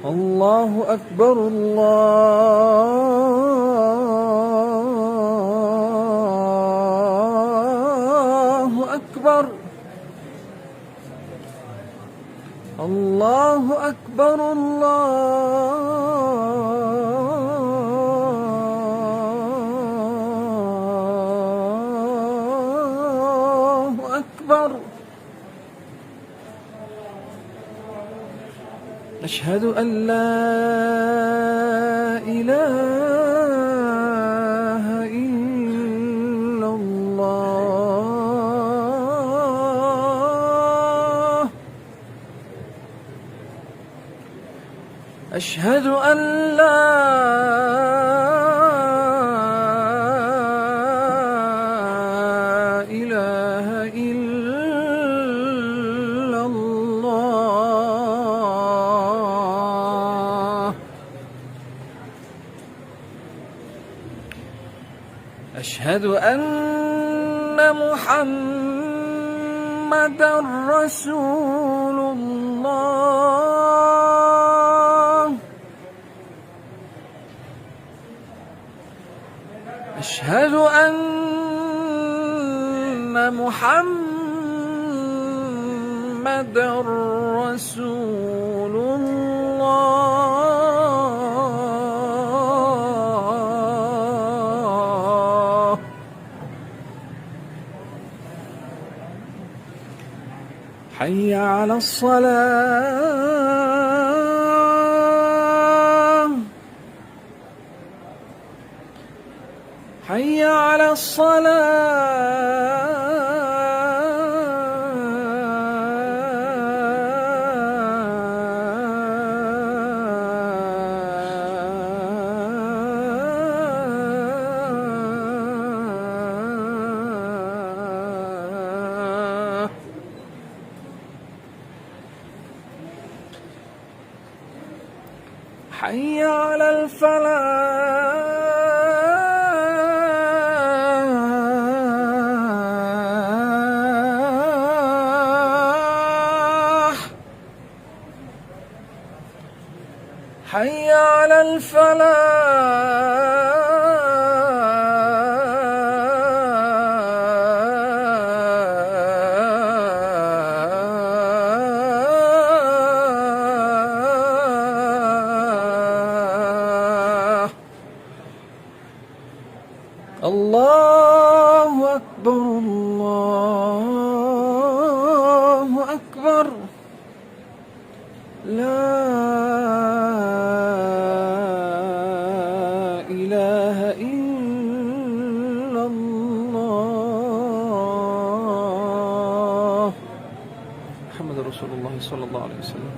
الله أكبر الله أكبر الله أكبر الله أكبر. أشهد أن لا إله إلا الله. أشهد أن لا إله إلا الله. أشهد أن محمدًا رسول الله. أشهد أن محمدًا رسول الله. حي على الصلاة. حي على الصلاة. حي على الفلاح. حي على الفلاح. الله أكبر الله أكبر. لا إله إلا الله. محمد رسول الله صلى الله عليه وسلم.